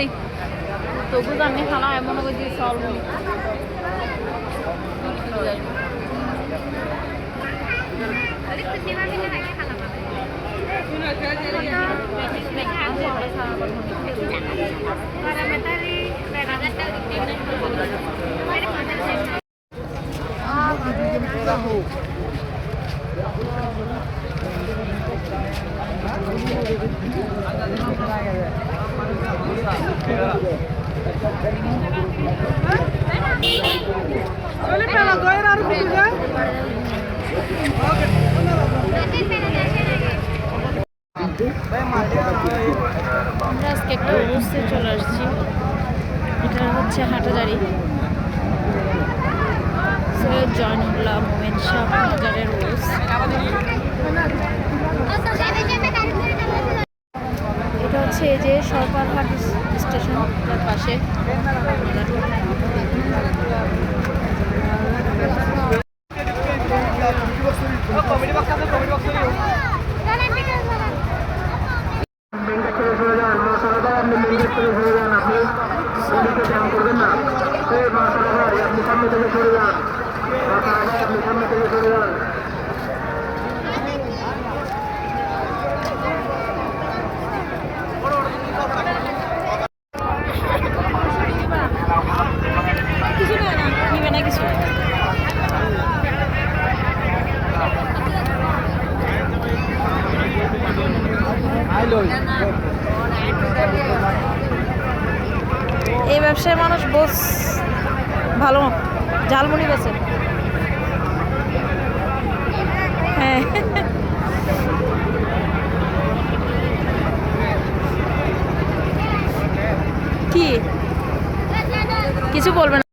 এই তবু জানি খানা এমন করে চল আমরা আজকে একটা অবস্থায় চলে আসছি। এটা হচ্ছে হাটাজারি সৈয়দ জয়নুল্লাহ মোমেন শাহ হাটাজারের রোজ। এটা হচ্ছে এই যে সরকারহাট স্টেশন তার পাশে। এই ব্যবসায় মানুষ বস ভালো ঝালমুড়ি বেছে। হ্যাঁ কি কিছু বলবে না।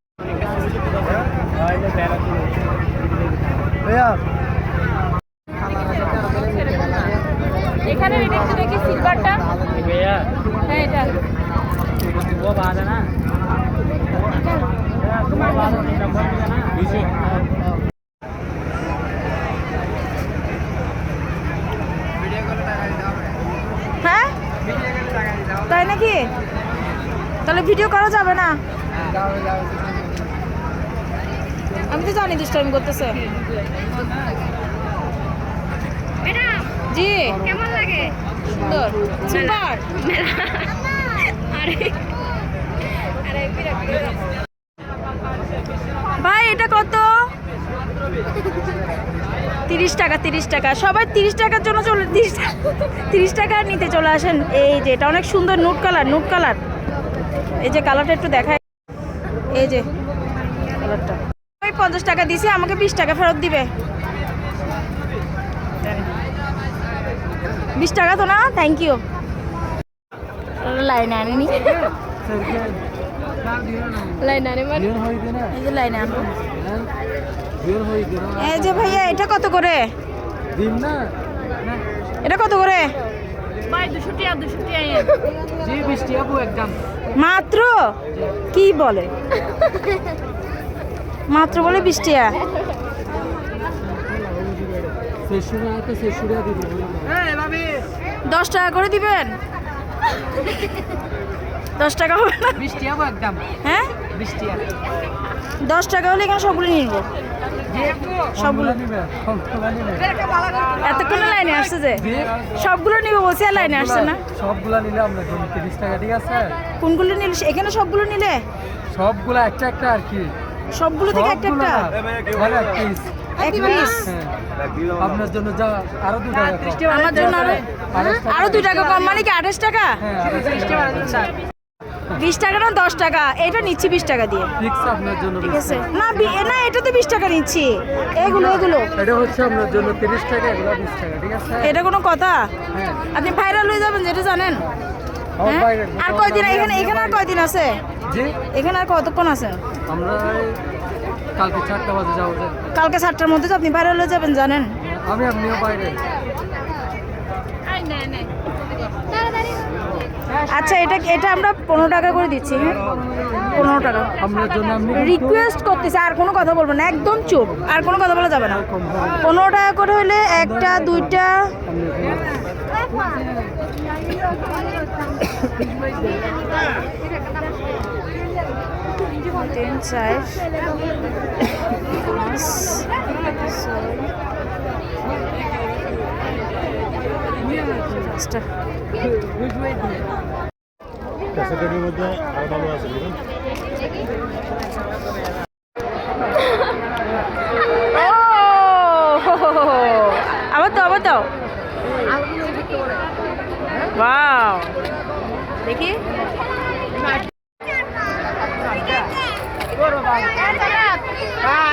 এখানে দেখি সিলভারটা। হ্যাঁ এটা হ্যাঁ তাই নাকি? তাহলে ভিডিও করা যাবে না? আমি তো জানি দুষ্টাইম করতেছে। জি কেমন লাগে? সুন্দর সুন্দর। ভাই এটা কত? 30 টাকা। 30 টাকা। সবাই 30 টাকার জন্য 30 টাকা নিতে চলে আসেন। এই যে এটা অনেক সুন্দর নুট কালার। নুট কালার এই যে কালারটা একটু দেখায়। এই যে কালারটা 50 টাকা দিছি, আমাকে 20 টাকা ফেরত দিবে। 20 টাকা তো না? Thank you. লাইন আনেনি লাইন আনে মানে এই যে লাইন আনবো। এই যে ভাইয়া এটা কত করে? এটা কত করে ভাই? 200 টাকা। 200 টাকা জি 20 টাকা আপু একদম মাত্র। কি বলে মাত্র বলে 20 টাকা? 10 টাকা করে দিবেন? 10 টাকা হবে না? 20 টাকা একদম। হ্যাঁ 20 টাকা। 10 টাকা হলে এখানে সবগুলো নিয়ে নেবো। সবগুলো এতক্ষণ লাইনে আসছে যে সবগুলো নিবো বলছি, আর লাইনে আসছে না। সবগুলো নিলে আমরা 30 টাকা। ঠিক আছে কোনগুলো নিলে? এখানে সবগুলো নিলে সবগুলো একটা একটা আর কি। সবগুলো থেকে একটা একটা মানে এক পিস। এক পিস আপনার জন্য যা আরো 2 টাকা কম। আমার জন্য আরো 2 টাকা কম মানে কি 28 টাকা? 20 টাকা না 10 টাকা? এটা নিচ্ছি 20 টাকা দিয়ে। ফিক্স আপনার জন্য। ঠিক আছে না না এটা তো 20 টাকা নিচ্ছি। এগুলো এটা হচ্ছে আপনার জন্য 30 টাকা, এগুলো 20 টাকা। ঠিক আছে এটা কোনো কথা? হ্যাঁ আপনি ভাইরাল হয়ে যাবেন যেটা জানেন। আর কয়দিন এখানে আর কয়দিন আছে? জি এখানে আর কতক্ষণ আছেন? আমরা কালকে 4টা বাজে যাবো। কালকে 7টার মধ্যে তো আপনি ভাইরাল হয়ে যাবেন জানেন। আপনিও বাইরে। আচ্ছা এটা আমরা 15 টাকা করে দিচ্ছি। হ্যাঁ 15 টাকা আপনার জন্য। আমি রিকোয়েস্ট করতেছি, আর কোনো কথা বলবো না, একদম চুপ, আর কোনো কথা বলা যাবে না। 15 টাকা করে হলে একটা 2টা 10 চার মাছ পাঁচটা। ক্যাসেটের মধ্যে আর ভালো আছে বুঝলেন? ও আবার তো ওয়াও দেখি Bye.